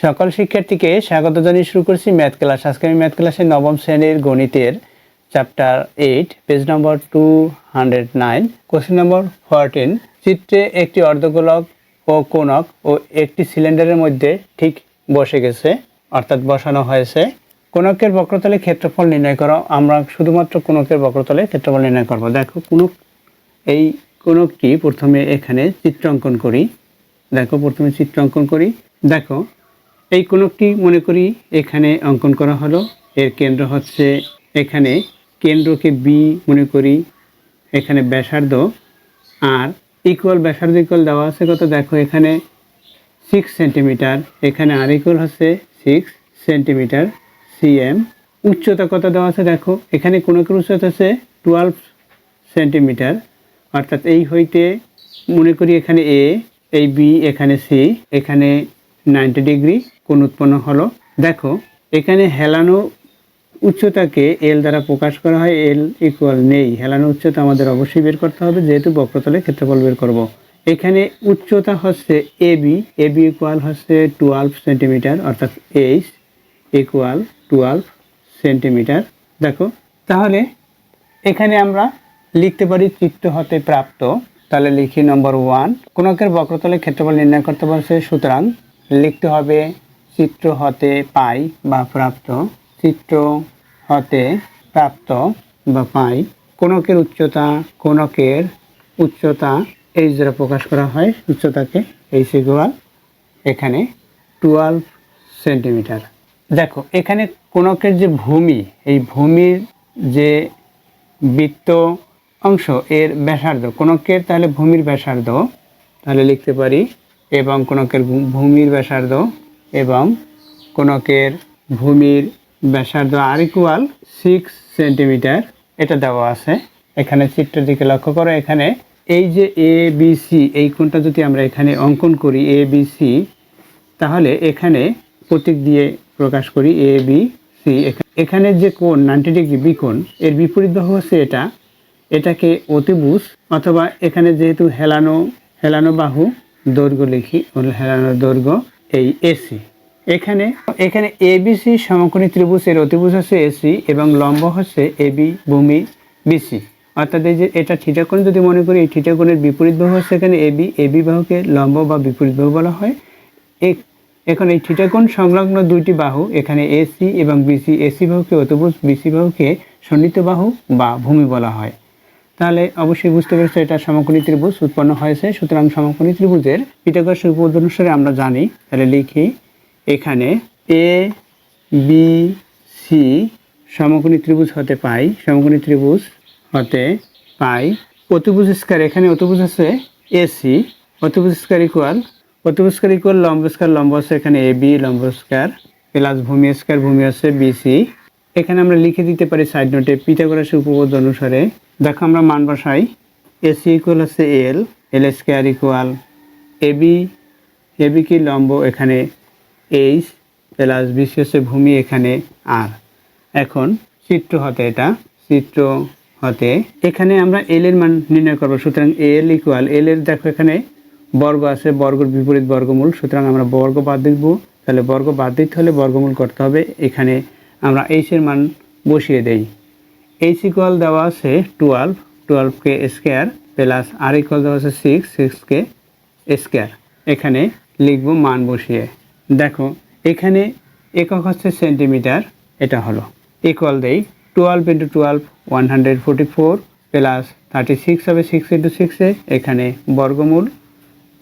সকল শিক্ষার্থীকে স্বাগত জানিয়ে শুরু করছি ম্যাথ ক্লাস। আজকে আমি ম্যাথ ক্লাসের নবম শ্রেণীর গণিতের চ্যাপ্টার 8 পেজ নম্বর 209 কোশ্চেন নম্বর 14। চিত্রে একটি অর্ধগোলক ও কোণক ও একটি সিলিন্ডারের মধ্যে ঠিক বসে গেছে, অর্থাৎ বসানো হয়েছে। কোণকের বক্রতলের ক্ষেত্রফল নির্ণয় করো। আমরা শুধুমাত্র কোণকের বক্রতলের ক্ষেত্রফল নির্ণয় করব। দেখো এই কোণকটি প্রথমে এখানে চিত্র অঙ্কন করি। দেখো এই কোণকটি মনে করি এখানে অঙ্কন করা হলো। এর কেন্দ্র হচ্ছে এখানে, কেন্দ্রকে বি মনে করি, এখানে ব্যাসার্ধ আর ব্যাসার্ধ দেওয়া আছে কত, দেখো এখানে 6 সেন্টিমিটার, এখানে আর হচ্ছে 6 সেন্টিমিটার সিএম। উচ্চতা কত দেওয়া আছে, দেখো এখানে কোণকের উচ্চতা আছে 12 সেন্টিমিটার, অর্থাৎ এই হইতে মনে করি এখানে এ, এই বি, এখানে সি, এখানে 90 ডিগ্রি কোণ উৎপন্ন হলো। দেখো এখানে হেলানো উচ্চতাকে এল দ্বারা প্রকাশ করা হয়, এল ইকুয়াল নেই, হেলানো উচ্চতা আমাদের অবশ্যই বের করতে হবে, যেহেতু বক্রতলের ক্ষেত্রফল বের করব। এখানে উচ্চতা হচ্ছে এবি ইকুয়াল হচ্ছে 12 সেন্টিমিটার, অর্থাৎ এইচ ইকুয়াল 12 সেন্টিমিটার। দেখো তাহলে এখানে আমরা লিখতে পারি চিত্র হতে প্রাপ্ত। তাহলে লিখি নম্বর 1, কোণকের বক্রতলের ক্ষেত্রফল নির্ণয় করতে বলছে, সুতরাং লিখতে হবে চিত্র হতে পাই বা প্রাপ্ত, চিত্র হতে প্রাপ্ত বা পাই। কোণকের উচ্চতা এইচ দ্বারা প্রকাশ করা হয়, উচ্চতাকে এইচ ইকুয়াল এখানে 12 সেন্টিমিটার। দেখো এখানে কোণকের যে ভূমি, এই ভূমির যে বৃত্ত অংশ এর ব্যাসার্ধ, কোণকের তাহলে ভূমির ব্যাসার্ধ, তাহলে লিখতে পারি এবং কোণকের ভূমির ব্যাসার্ধ এবং কোণকের ভূমির ব্যাসার্ধ আর ইকুয়াল 6 সেন্টিমিটার, এটা দেওয়া আছে। এখানে চিত্রের দিকে লক্ষ্য করো, এখানে এই যে এ বি সি, এই কোণটা যদি আমরা এখানে অঙ্কন করি এ বি সি, তাহলে এখানে প্রতীক দিয়ে প্রকাশ করি এ বি সি। এখানে যে কোণ 90 ডিগ্রি বিকোণ, এর বিপরীত বাহু হচ্ছে এটাকে অতিভুজ, অথবা এখানে যেহেতু হেলানো বাহু দৈর্ঘ্য লিখি, হেলানোর দৈর্ঘ্য এই এসি। এখানে এবিসি সমকোণী ত্রিভুজ, এর অতিভুজ হচ্ছে এসি এবং লম্ব হচ্ছে এবি ভূমি বিসি, অর্থাৎ এই যে এটা থিটা কোণ যদি মনে করি, এই থিটা কোণের বিপরীত বাহু হচ্ছে এখানে এবি বাহুকে লম্ব বা বিপরীত বাহু বলা হয়। এখন এই থিটা কোণ সংলগ্ন দুইটি বাহু, এখানে এসি এবং বিসি, এসি বাহুকে অতিভুজ, বিসি বাহুকে সন্নিহিত বাহু বা ভূমি বলা হয়। তাহলে অবশ্যই বুঝতে পেরেছো এটা সমকোণী ত্রিভুজ উৎপন্ন হয়েছে। সুতরাং সমকোণী ত্রিভুজের পিথাগোরাস উপপাদ্য অনুসারে আমরা জানি, তাহলে লিখি এখানে এ বি সি সমকোণী ত্রিভুজ হতে পাই, অতিভুজ স্কয়ার, এখানে অতিভুজ আছে এসি, অতিভুজ স্কয়ার ইকুয়াল লম্ব আছে এখানে এবি, লম্ব স্কয়ার প্লাস ভূমি স্কয়ার, ভূমি আছে বিসি। এখানে আমরা লিখে দিতে পারি সাইড নোটে পিথাগোরাসের উপপাদ্য অনুসারে। দেখো আমরা মান বসাই, এসি ইকুয়াল হচ্ছে এল স্কয়ার ইকুয়াল এবি কি লম্ব এখানে এইচ প্লাস বিসি হচ্ছে ভূমি এখানে আর। এখন চিত্র হতে এখানে আমরা এল এর মান নির্ণয় করবো। সুতরাং এল ইকুয়াল এল এর, দেখো এখানে বর্গ আছে, বর্গের বিপরীত বর্গমূল, সুতরাং আমরা বর্গ বাদ দিব। তাহলে বর্গ বাদ দিতে হলে বর্গমূল করতে হবে। এখানে আমরা এইচ এর মান বসিয়ে দেই। এইচ ইকুয়াল দেওয়া আছে 12কে স্কয়ার প্লাস আর ইকুয়াল দেওয়া আছে 6কে স্কয়ার। এখানে লিখব মান বসিয়ে। দেখো এখানে একক হচ্ছে সেন্টিমিটার, এটা হলো ইকুয়াল দেই 12 × 12 144 প্লাস 36 হবে 6 × 6, এখানে বর্গমূল,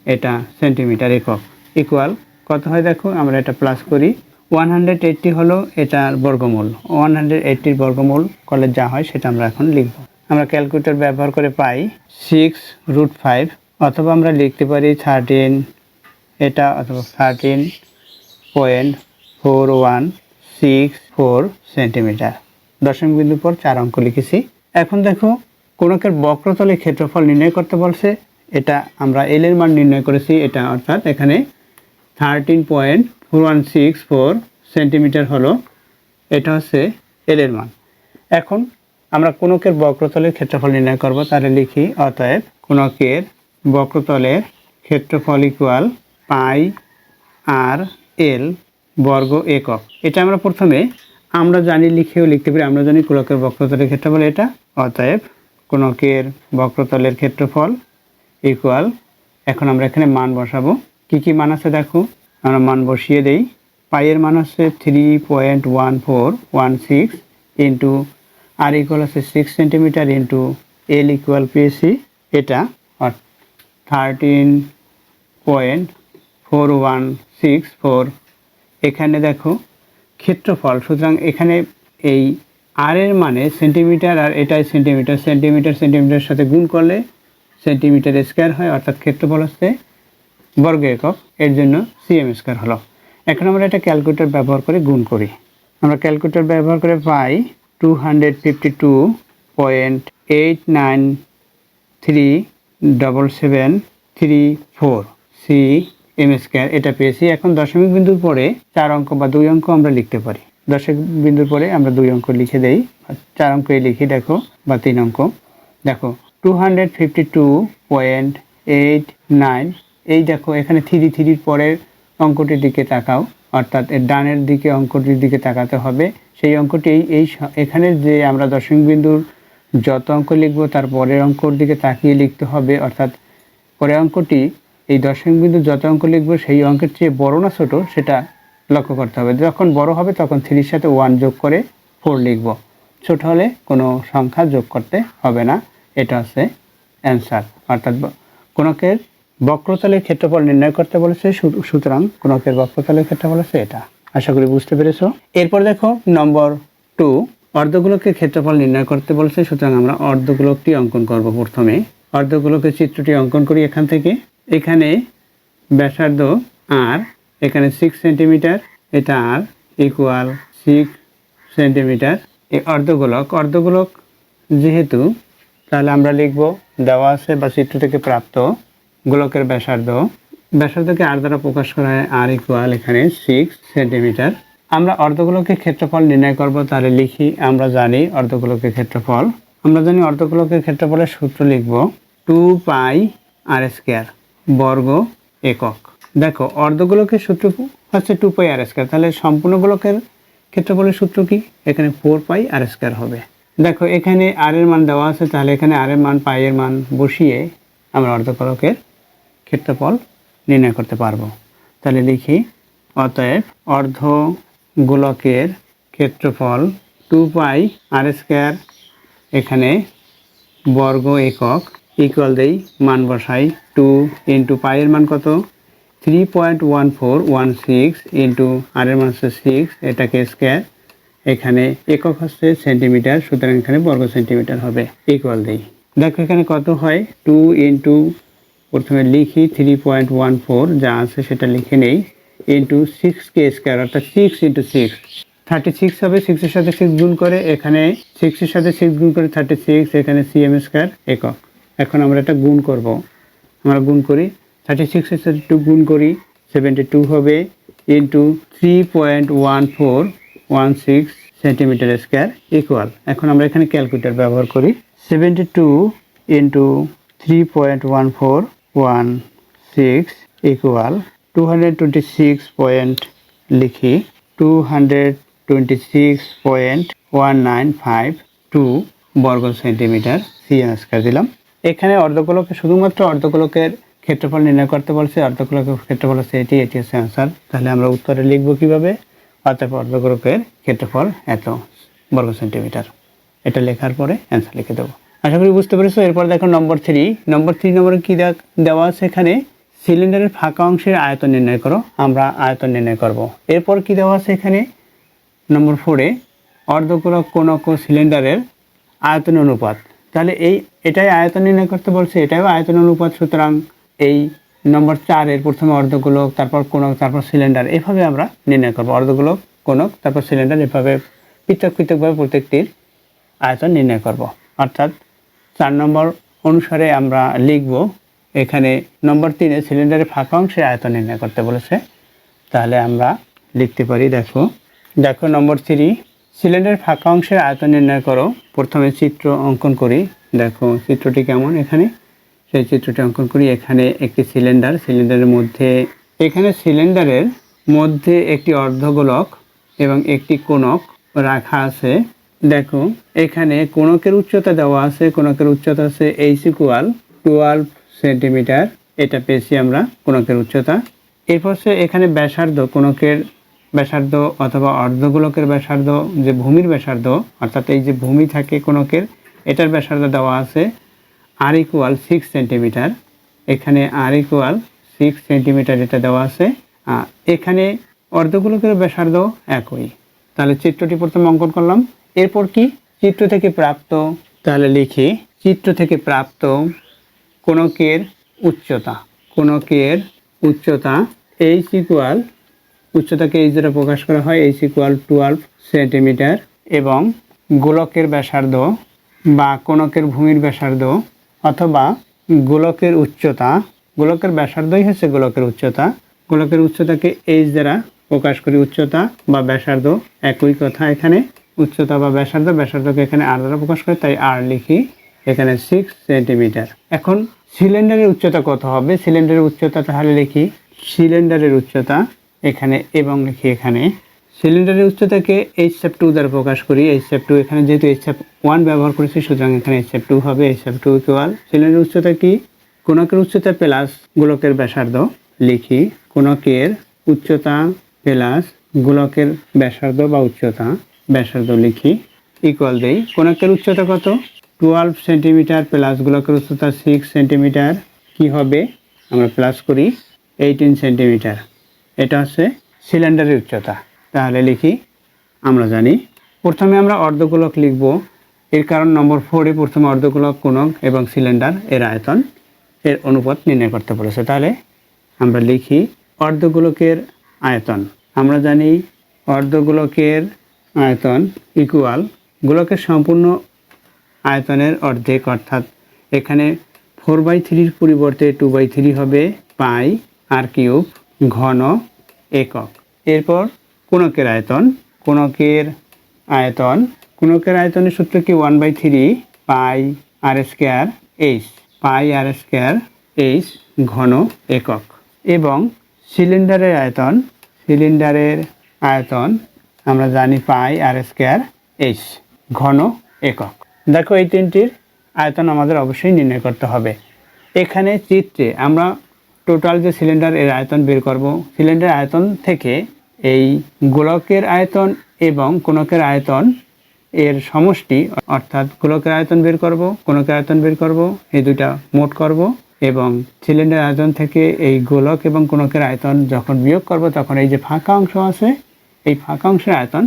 এটা সেন্টিমিটার একক ইকুয়াল কত হয়, দেখো আমরা এটা প্লাস করি 180 হলো এটার বর্গমূল, 180 বর্গমূল করলে যা হয় সেটা আমরা এখন লিখব। আমরা ক্যালকুলেটর ব্যবহার করে পাই 6√5, অথবা আমরা লিখতে পারি 13, এটা অথবা 13.4164 সেন্টিমিটার। দশমিক বিন্দুর পর 4 অঙ্ক লিখেছি। এখন দেখো কোণকের বক্রতলের ক্ষেত্রফল নির্ণয় করতে বলছে, এটা আমরা এল এর মান নির্ণয় করেছি, এটা অর্থাৎ এখানে 13.4164 সেন্টিমিটার হলো, এটা হচ্ছে এল এর মান। এখন আমরা কোণকের বক্রতলের ক্ষেত্রফল নির্ণয় করব। তাহলে লিখি অতএব কোণকের বক্রতলের ক্ষেত্রফল ইকুয়াল পাই আর এল বর্গ একক। এটা আমরা প্রথমে আমরা জানি লিখেও লিখতে পারি। আমরা জানি কোণকের বক্রতলের ক্ষেত্রফল এটা, অতএব কোণকের বক্রতলের ক্ষেত্রফল ইকুয়াল, এখন আমরা এখানে মান বসাবো। কি মান আছে দেখো, আমরা মান বসিয়ে দেই। পাইয়ের মান হচ্ছে 3.1416 ইন্টু আর ইকুয়াল আছে 6 সেন্টিমিটার ইন্টু এল ইকুয়াল পেয়েছি এটা 13.4164। এখানে দেখো ক্ষেত্রফল, সুতরাং এখানে এই আর এর মানে সেন্টিমিটার আর এটাই সেন্টিমিটার, সেন্টিমিটারের সাথে গুণ করলে সেন্টিমিটার স্কোয়ার হয়, অর্থাৎ ক্ষেত্রফল হচ্ছে বর্গ একক, এর জন্য সিএম স্কোয়ার হলো। এখন আমরা এটা ক্যালকুলেটর ব্যবহার করে গুণ করি। আমরা ক্যালকুলেটর ব্যবহার করে পাই 252.89377734 সিএম স্কোয়ার এটা পেয়েছি। এখন দশমিক বিন্দুর পরে 4 অঙ্ক বা 2 অঙ্ক আমরা লিখতে পারি। দশমিক বিন্দুর পরে আমরা 2 অঙ্ক লিখে দেই, 4 অঙ্ক লিখি দেখো, বা 3 অঙ্ক দেখো 252.89, এই দেখো এখানে 3 পরের অঙ্কটির দিকে তাকাও, অর্থাৎ এর ডানের দিকে অঙ্কটির দিকে তাকাতে হবে। সেই অঙ্কটি এখানে যে আমরা দশমিক বিন্দুর যত অঙ্ক লিখবো তার পরের অঙ্কর দিকে তাকিয়ে লিখতে হবে, অর্থাৎ পরের অঙ্কটি এই দশমিক বিন্দু যত অঙ্ক লিখবো সেই অঙ্কের চেয়ে বড় না ছোট সেটা লক্ষ্য করতে হবে। যখন বড় হবে তখন 3-র সাথে 1 যোগ করে 4 লিখব, ছোট হলে কোনো সংখ্যা যোগ করতে হবে না। এটা হচ্ছে অ্যান্সার, অর্থাৎ কোণকের বক্রতলের ক্ষেত্রফল নির্ণয় করতে বলেছে, সুতরাং কোণকের বক্রতলের ক্ষেত্রফল হচ্ছে এটা। আশা করি বুঝতে পেরেছো। এরপর দেখো নম্বর 2, অর্ধগোলকের ক্ষেত্রফল নির্ণয় করতে বলেছে, সুতরাং আমরা অর্ধগোলকটি অঙ্কন করব। প্রথমে অর্ধগোলকের চিত্রটি অঙ্কন করি। এখান থেকে এখানে ব্যাসার্ধ আর, এখানে 6 সেন্টিমিটার, এটা আর ইকুয়াল 6 সেন্টিমিটার। এই অর্ধগোলক যেহেতু, তাহলে আমরা লিখব দেওয়া আছে বা চিত্র থেকে প্রাপ্ত গোলকের ব্যাসার্ধকে আর দ্বারা প্রকাশ করা হয়, আর ইকুয়াল এখানে 6 সেন্টিমিটার। আমরা অর্ধগোলকের ক্ষেত্রফল নির্ণয় করব, তাহলে লিখি। আমরা জানি অর্ধগোলকের ক্ষেত্রফলের সূত্র লিখব 2 পাই আর স্কোয়ার বর্গ একক। দেখো অর্ধগোলকের সূত্র হচ্ছে 2 পাই আর স্কোয়ার, তাহলে সম্পূর্ণ গোলকের ক্ষেত্রফলের সূত্র কি, এখানে 4 পাই আর স্কোয়ার হবে। দেখো এখানে আর এর মান দেওয়া আছে, তাহলে এখানে আর এর মান পাই এর মান বসিয়ে আমরা অর্ধগোলকের ক্ষেত্রফল নির্ণয় করতে পারবো। তাহলে লিখি, অতএব অর্ধগোলকের ক্ষেত্রফল 2 পাই আর স্কোয়ার, এখানে বর্গ একক ইকুয়াল দেই, মান বসাই 2 ইন্টু পাই এর মান কত 3.1416 ইন্টু আর এর মান হচ্ছে 6, এটাকে স্কোয়ার, এখানে একক হচ্ছে সেন্টিমিটার, সুতরাং এখানে বর্গ সেন্টিমিটার হবে, ইকুয়াল দেই। দেখো এখানে কত হয় 2 ইন্টু, প্রথমে লিখি 3.14 যা আছে সেটা লিখে নেই, ইন্টু 6কে স্কোয়ার, অর্থাৎ 6 ইন্টু 6 36 হবে। 6-এর সাথে 6 গুণ করে, এখানে 6-এর সাথে 6 গুণ করে 36, এখানে সিএম স্কোয়ার একক। এখন আমরা এটা গুণ করব, আমরা গুণ করি 36-এর সাথে 2 গুণ করি 72 হবে, ইন্টু 3.1416 সেন্টিমিটার স্কোয়ার ইকুয়াল। এখন আমরা এখানে ক্যালকুলেটর ব্যবহার করি, 72 ইন্টু 3.1416 ইকুয়াল 226 লিখি 226.1952 বর্গ সেন্টিমিটার সিএম স্কোয়ার দিলাম। এখানে শুধুমাত্র অর্ধগোলকের ক্ষেত্রফল নির্ণয় করতে বলছে, অর্ধগোলকের ক্ষেত্রফল হচ্ছে এটি হচ্ছে অ্যান্সার। তাহলে আমরা উত্তরে লিখবো কিভাবে, অতএব অর্ধগোলকের ক্ষেত্রফল এত বর্গ সেন্টিমিটার, এটা লেখার পরে অ্যান্সার লিখে দেবো। আশা করি বুঝতে পেরেছো। এরপর দেখো নম্বর 3 নম্বরে কি দেওয়া আছে, এখানে সিলিন্ডারের ফাঁকা অংশের আয়তন নির্ণয় করো। আমরা আয়তন নির্ণয় করব। এরপর কি দেওয়া আছে এখানে নম্বর 4-এ অর্ধগোলক কোণক ও সিলিন্ডারের আয়তন অনুপাত। তাহলে এটাই আয়তন নির্ণয় করতে বলছে, এটাও আয়তন অনুপাত, সুতরাং এই নম্বর 4-এর প্রথমে অর্ধগোলক, তারপর কোণক, তারপর সিলিন্ডার, এভাবে আমরা নির্ণয় করব। অর্ধগোলক, কোণক, তারপর সিলিন্ডার, এভাবে পৃথকভাবে প্রত্যেকটির আয়তন নির্ণয় করব। অর্থাৎ 4 নম্বর অনুসারে আমরা লিখব, এখানে নম্বর 3-এ সিলিন্ডারের ফাঁকা অংশের আয়তন নির্ণয় করতে বলেছে, তাহলে আমরা লিখতে পারি। দেখো নম্বর 3, সিলিন্ডারের ফাঁকা অংশের আয়তন নির্ণয় করো। প্রথমে চিত্র অঙ্কন করি, দেখো চিত্রটি কেমন, এখানে সেই চিত্রটি অঙ্কন করি। এখানে একটি সিলিন্ডারের মধ্যে, এখানে সিলিন্ডারের মধ্যে একটি অর্ধগোলক এবং একটি কোণক রাখা আছে। দেখো এখানে কোণকের উচ্চতা দেওয়া আছে, কোণকের উচ্চতা আছে h ইকুয়াল 12 সেন্টিমিটার, এটা পেয়েছি আমরা কোণকের উচ্চতা। এরপর এখানে ব্যাসার্ধ, কোণকের ব্যাসার্ধ অথবা অর্ধগোলকের ব্যাসার্ধ, যে ভূমির ব্যাসার্ধ অর্থাৎ এই যে ভূমি থাকে কোণকের, এটার ব্যাসার্ধ দেওয়া আছে r ইকুয়াল 6 সেন্টিমিটার। এখানে r ইকুয়াল 6 সেন্টিমিটার এটা দেওয়া আছে। এখানে অর্ধগোলকের ব্যাসার্ধ একই। তাহলে চিত্রটি প্রথমে অঙ্কন করলাম। এরপর কি চিত্র থেকে প্রাপ্ত, তাহলে লিখি চিত্র থেকে প্রাপ্ত কোণকের উচ্চতা। কোণকের উচ্চতা h ইকুয়াল, উচ্চতাকে h দ্বারা প্রকাশ করা হয়, h ইকুয়াল 12 সেন্টিমিটার এবং গোলকের ব্যাসার্ধ বা কোণকের ভূমির ব্যাসার্ধ অথবা গোলকের উচ্চতা, গোলকের ব্যাসার্ধই হচ্ছে গোলকের উচ্চতা, গোলকের উচ্চতাকে h দ্বারা প্রকাশ করি, উচ্চতা বা ব্যাসার্ধ একই কথা। এখানে উচ্চতা বা ব্যাসার্ধ, ব্যাসার্ধকে এখানে r দ্বারা প্রকাশ করে তাই r লিখি, এখানে 6 সেন্টিমিটার। এখন সিলিন্ডারের উচ্চতা কত হবে? সিলিন্ডারের উচ্চতা তাহলে লিখি সিলিন্ডারের উচ্চতা এখানে এবং লিখি এখানে সিলিন্ডারের উচ্চতাকে h/2 দ্বারা প্রকাশ করি। h/2 এখানে যেহেতু h/1 ব্যবহার করেছি সুতরাং এখানে h/2 হবে। h/2 ইকুয়াল সিলিন্ডারের উচ্চতা কি কোণকের উচ্চতা প্লাস গোলকের ব্যাসার্ধ, লিখি কোণকের উচ্চতা প্লাস গোলকের ব্যাসার্ধ বা উচ্চতা, ব্যাসার্ধ লিখি ইকুয়াল দেই কোণকের উচ্চতা কত 12 সেন্টিমিটার প্লাস গোলকের উচ্চতা 6 সেন্টিমিটার, কি হবে আমরা প্লাস করি 18 সেন্টিমিটার। এটা হচ্ছে সিলিন্ডারের উচ্চতা। তাহলে লিখি, আমরা জানি প্রথমে আমরা অর্ধগোলক লিখব, এর কারণ নম্বর 4-এ প্রথমে অর্ধগোলক, কোণক এবং সিলিন্ডার এর আয়তন এর অনুপাত নির্ণয় করতে বলেছে। তাহলে আমরা লিখি অর্ধগোলকের আয়তন। আমরা জানি অর্ধগোলকের আয়তন ইকুয়াল গোলকের সম্পূর্ণ আয়তনের অর্ধেক, অর্থাৎ এখানে 4/3 পরিবর্তে 2/3 হবে পাই আর কিউব ঘন একক। এরপর কোণকের আয়তন, কোণকের আয়তন, কোণকের আয়তনের সূত্র কি 1/3 পাই আর স্কয়ার এইচ, পাই আর স্কয়ার এইচ ঘন একক। এবং সিলিন্ডারের আয়তন, সিলিন্ডারের আয়তন আমরা জানি পাই আর স্কয়ার এইচ ঘন একক। দেখো এই তিনটির আয়তন আমাদের অবশ্যই নির্ণয় করতে হবে। এখানে চিত্রে আমরা টোটাল যে সিলিন্ডার এর আয়তন বের করব, সিলিন্ডার আয়তন থেকে এই গোলকের আয়তন এবং কোণকের আয়তন এর সমষ্টি, অর্থাৎ গোলকের আয়তন বের করব, কোণকের আয়তন বের করব, এই দুইটা মোট করব এবং সিলিন্ডার আয়তন থেকে এই গোলক এবং কোণকের আয়তন যখন বিয়োগ করব তখন এই যে ফাঁকা অংশ আছে এই ফাঁকা অংশের আয়তন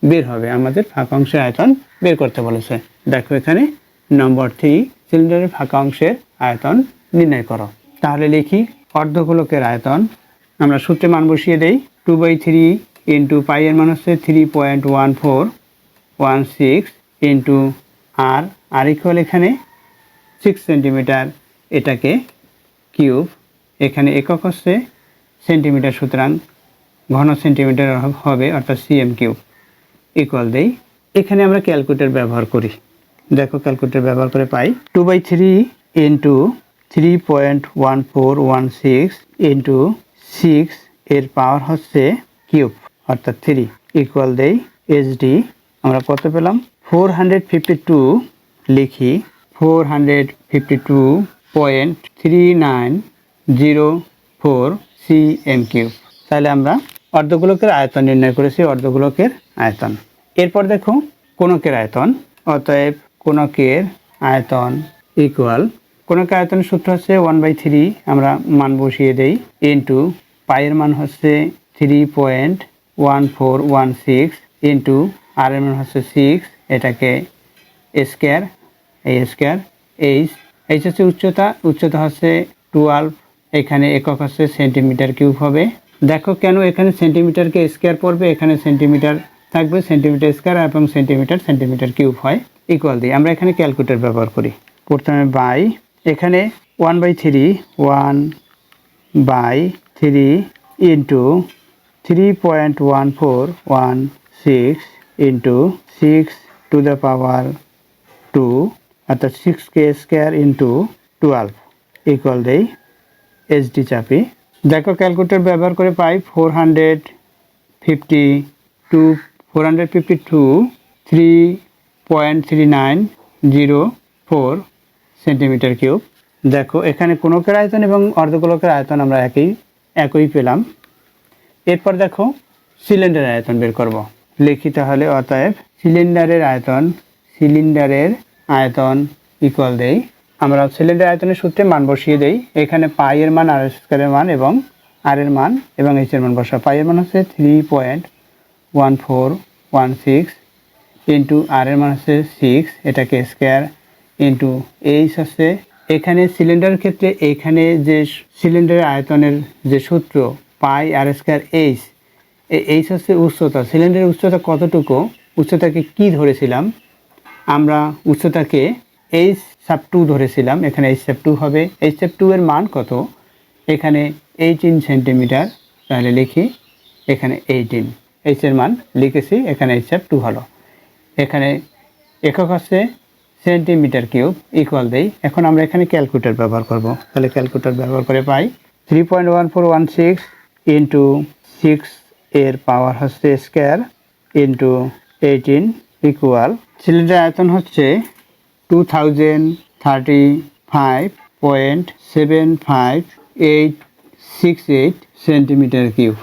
বের হবে। আমাদের ফাঁকা অংশের আয়তন বের করতে বলেছে। দেখো এখানে নম্বর 3 সিলিন্ডারের ফাঁকা অংশের আয়তন নির্ণয় করো। তাহলে লিখি অর্ধগোলকের আয়তন, আমরা সূত্রে মান বসিয়ে দেই 2/3 ইন্টু পাই এর মান হচ্ছে 3.1416 ইন্টু আর, আর ইকুয়াল এখানে 6 সেন্টিমিটার, এটাকে কিউব, এখানে একক হচ্ছে সেন্টিমিটার সুতরাং ঘন সেন্টিমিটার হবে অর্থাৎ সিএম কিউব ইকুয়াল দেই। এখানে আমরা ক্যালকুলেটর ব্যবহার করি, দেখো ক্যালকুলেটর ব্যবহার করে পাই 2/3 ইন্টু 3.1416 ইন্টু 6 এর পাওয়ার হচ্ছে কিউব অর্থাৎ 3 ইকুয়াল দেই এইচডি। আমরা কত পেলাম 452, লিখি 452.3904 সিএম কিউব। তাহলে আমরা অর্ধগোলকের আয়তন নির্ণয় করেছি, অর্ধগোলকের আয়তন। এরপর দেখো কোণকের আয়তন, অতএব কোণকের আয়তন ইকুয়াল, কোণকের আয়তনের সূত্র হচ্ছে 1/3, আমরা মান বসিয়ে দেই ইন্টু পাইয়ের মান হচ্ছে 3.1416 ইন্টু আর এর মান হচ্ছে 6, এটাকে স্কয়ার, এই স্কয়ার এইচ, এইচ হচ্ছে উচ্চতা, উচ্চতা হচ্ছে 12, এখানে একক হচ্ছে সেন্টিমিটার কিউব হবে। দেখো কেন এখানে সেন্টিমিটারকে স্কয়ার পড়বে, এখানে সেন্টিমিটার থাকবে, সেন্টিমিটার স্কয়ার এবং সেন্টিমিটার সেন্টিমিটার কিউব হয় ইকুয়াল দিই। আমরা এখানে ক্যালকুলেটর ব্যবহার করি, প্রথমে বাই, এখানে 1/3 into 3.1416 into 6 to the power 2 অর্থাৎ 6k স্কয়ার ইন্টু 12 ইকুয়াল দেই এইচডি চাপি দেখো ক্যালকুলেটর ব্যবহার করে পাই 452 3.3904 সেন্টিমিটার কিউব। দেখো এখানে কোণকের আয়তন এবং অর্ধগোলকের আয়তন আমরা একই পেলাম। এরপর দেখো সিলিন্ডারের আয়তন বের করব। লিখি তাহলে, অতএব সিলিন্ডারের আয়তন ইকুয়াল দেই, আমরা সিলিন্ডার আয়তনের সূত্রে মান বসিয়ে দেই। এখানে পাই এর মান, আর স্কয়ারের মান এবং আর এর মান এবং এইচ এর মান বসা। পাই এর মান হচ্ছে 3.1416 ইন্টু আর এর মান হচ্ছে 6, এটাকে স্কয়ার, ইন্টু এইচ হচ্ছে, এখানে সিলিন্ডারের ক্ষেত্রে এখানে যে সিলিন্ডারের আয়তনের যে সূত্র পাই আর স্কয়ার এইচ, এইচ হচ্ছে উচ্চতা। সিলিন্ডারের উচ্চতা কতটুকু, উচ্চতাকে কি ধরেছিলাম আমরা, উচ্চতাকে h/2 ধরেছিলাম। এখানে h/2 হবে, h/2 এর মান কত, এখানে 18 সেন্টিমিটার। তাহলে লিখি এখানে 18, h এর মান লিখেছি, এখানে h/2 হলো। এখানে একক হচ্ছে সেন্টিমিটার কিউব, ইকুয়াল দেই। এখন আমরা এখানে ক্যালকুলেটর ব্যবহার করব। তাহলে ক্যালকুলেটর ব্যবহার করে পাই 3.1416 ইন্টু 6 এর পাওয়ার হচ্ছে স্কয়ার ইন্টু 18 ইকুয়াল, সিলিন্ডার আয়তন হচ্ছে 2035.75868 সেন্টিমিটার কিউব।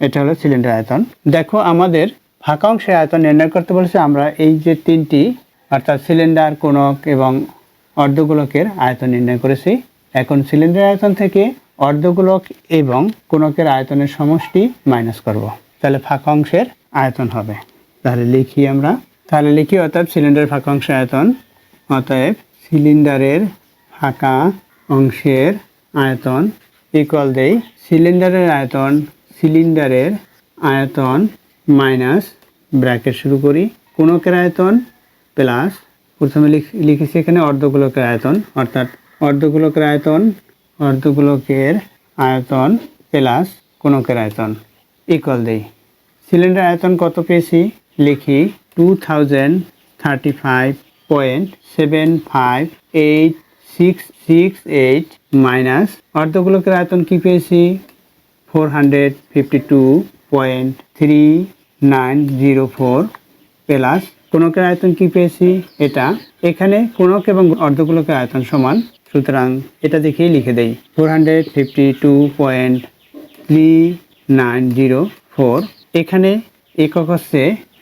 এটা হলো সিলিন্ডার আয়তন। দেখো আমাদের ফাঁকা অংশের আয়তন নির্ণয় করতে বলেছে। আমরা এই যে তিনটি অর্থাৎ সিলিন্ডার, কোণক এবং অর্ধগোলকের আয়তন নির্ণয় করেছি। এখন সিলিন্ডার আয়তন থেকে অর্ধগোলক এবং কোণকের আয়তনের সমষ্টি মাইনাস করব। তাহলে ফাঁকা অংশের আয়তন হবে। তাহলে লিখি আমরা, অতএব সিলিন্ডারের ফাঁকা অংশের আয়তন, অতএব সিলিন্ডারের ফাঁকা অংশের আয়তন ইকুয়াল দেই সিলিন্ডারের আয়তন মাইনাস ব্র্যাকেট শুরু করি কোণকের আয়তন প্লাস, প্রথমে লিখেছি এখানে অর্ধগোলকের আয়তন, অর্থাৎ অর্ধগোলকের আয়তন প্লাস কোণকের আয়তন ইকুয়াল দেই। সিলিন্ডার আয়তন কত পেয়েছি, লিখি 2035.75868 মাইনাস অর্ধগোলকের আয়তন কি পেয়েছি 452.3904 প্লাস কোণকের আয়তন কি পেয়েছি এটা, এখানে কোণক এবং অর্ধগোলকের আয়তন সমান, সুতরাং এটা দেখেই লিখে দেই 452.3904। এখানে একক হচ্ছে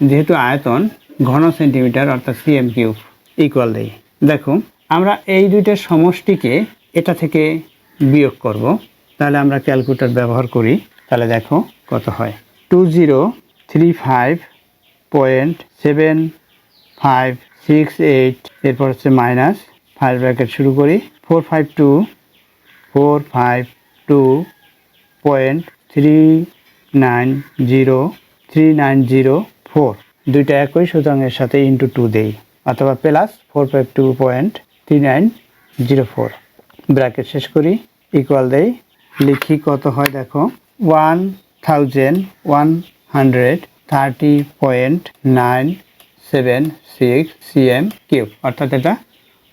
যেহেতু আয়তন ঘন সেন্টিমিটার অর্থাৎ সিএম কিউব, ইকুয়াল দেই। দেখো আমরা এই দুইটার সমষ্টিকে এটা থেকে বিয়োগ করব। তাহলে আমরা ক্যালকুলেটর ব্যবহার করি। তাহলে দেখো কত হয়, 2035.7568, এরপর হচ্ছে মাইনাস 5 ব্র্যাকেট শুরু করি 452.3904, দুইটা একই, সুতরাং এর সাথে ইন্টু 2 দেই, অথবা প্লাস 452.3904 ব্র্যাকেট শেষ করি, ইকুয়াল দেই। লিখি কত হয়, দেখো 1130.976 সিএম কিউব, অর্থাৎ এটা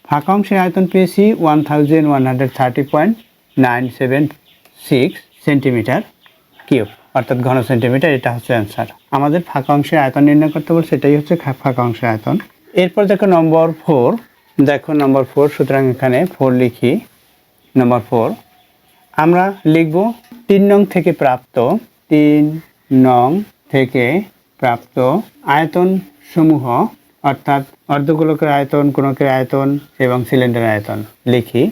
ফাঁকা অংশের আয়তন পেয়েছি 1130.976 সেন্টিমিটার কিউব, অর্থাৎ ঘন সেন্টিমিটার। এটা হচ্ছে অ্যান্সার। আমাদের ফাঁকা অংশের আয়তন নির্ণয় করতে বলছে, সেটাই হচ্ছে ফাঁকা অংশের আয়তন। এরপর দেখো নম্বর 4, দেখো নম্বর 4, সুতরাং এখানে 4 লিখি। নম্বর 4 আমরা লিখব 3 নং থেকে প্রাপ্ত আয়তন সমূহ, অর্থাৎ অর্ধগোলকের আয়তন, কোণকের আয়তন এবং সিলিন্ডারের আয়তন। লিখি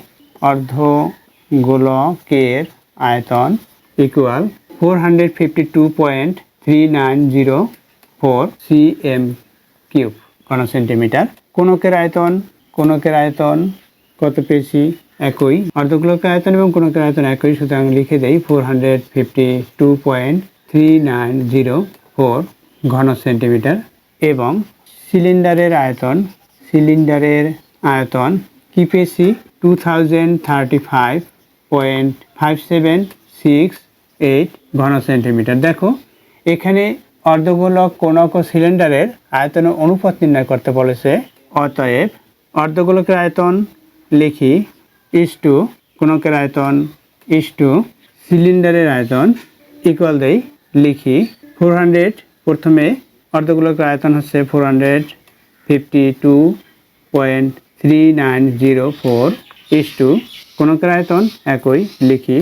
অর্ধগোলকের আয়তন ইকুয়াল 452.3904 সিএম কিউব, ঘন সেন্টিমিটার। কোণকের আয়তন কত পেয়েছি, একই, অর্ধগোলকের আয়তন এবং কোণকের আয়তন একই, সুতরাং লিখে দেই 452.3904 ঘন সেন্টিমিটার। এবং সিলিন্ডারের আয়তন কি পেয়েছি 2035.578 ঘন সেন্টিমিটার। দেখো এখানে অর্ধগোলক, কোণক ও সিলিন্ডারের আয়তনের অনুপাত নির্ণয় করতে বলেছে। অতএব অর্ধগোলকের আয়তন লিখি ইস টু কোণকের আয়তন ইস টু সিলিন্ডারের আয়তন ইকুয়াল দেই, লিখি 400, প্রথমে অর্ধগোলকের আয়তন হচ্ছে 452.3904 ইস টু কোণকের আয়তন একই, লিখি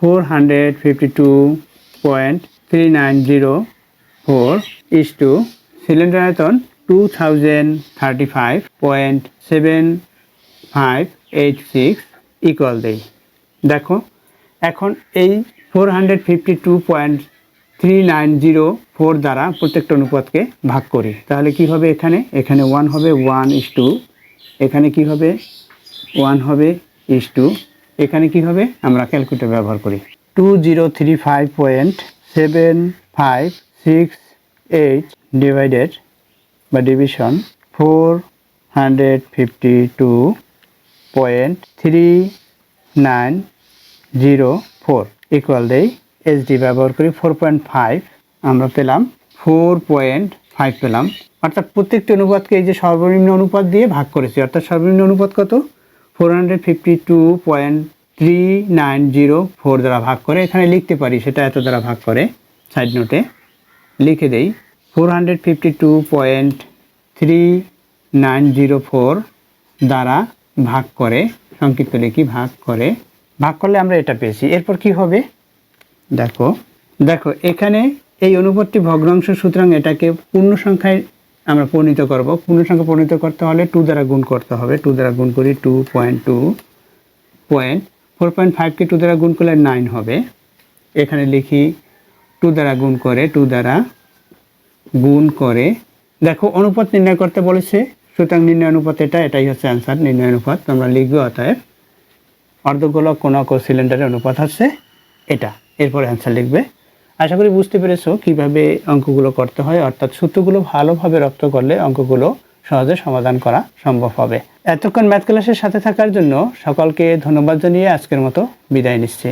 452.3904 ইস টু সিলিন্ডার আয়তন 2035.7586 ইকুয়াল দেই। দেখো এখন এই 452.3904 দ্বারা প্রত্যেকটা অনুপাতকে ভাগ করি, তাহলে কি হবে, এখানে 1 হবে 1:2, এখানে কি হবে 1 হবে 1:2, এখানে কি হবে, আমরা ক্যালকুলেটর ব্যবহার করি 2035.7568 ডিভাইডেড বা ডিভিশন 452.3904 ইকুয়াল দেই, এইচডি ব্যবহার করি 4.5, আমরা পেলাম 4.5 পেলাম। অর্থাৎ প্রত্যেকটি অনুপাতকে এই যে সর্বনিম্ন অনুপাত দিয়ে ভাগ করেছি, অর্থাৎ সর্বনিম্ন অনুপাত কত, 452.3904 দ্বারা ভাগ করে এখানে লিখতে পারি, সেটা এত দ্বারা ভাগ করে সাইড নোটে লিখে দেই 452.3904 দ্বারা ভাগ করে, সংক্ষিপ্ত লিখি ভাগ করে, ভাগ করলে আমরা এটা পেয়েছি। এরপর কি হবে, দেখো এখানে এই অনুপাতটি ভগ্নাংশ, সুতরাং এটাকে পূর্ণ সংখ্যায় আমরা পরিণত করব। পূর্ণ সংখ্যা পরিণত করতে হলে 2 দ্বারা গুণ করতে হবে, 2 দ্বারা গুণ করি 2.2 4.5কে 2 দ্বারা গুণ করলে 9 হবে, এখানে লিখি 2 দ্বারা গুণ করে, 2 দ্বারা গুণ করে, দেখো অনুপাত নির্ণয় করতে বলেছে, সুতরাং নির্ণয় অনুপাত এটাই হচ্ছে অ্যান্সার, নির্ণয় অনুপাত আমরা লিখবো। অতএব অর্ধগোলক, কোণক ও সিলিন্ডারের অনুপাত হচ্ছে এটা, এরপর অ্যান্সার লিখবে। আশা করি বুঝতে পেরেছো কিভাবে অঙ্কগুলো করতে হয়, অর্থাৎ সূত্রগুলো ভালোভাবে রপ্ত করলে অঙ্কগুলো সহজে সমাধান করা সম্ভব হবে। এতক্ষণ ম্যাথ ক্লাসের সাথে থাকার জন্য সকলকে ধন্যবাদ জানিয়ে আজকের মতো বিদায় নিচ্ছি।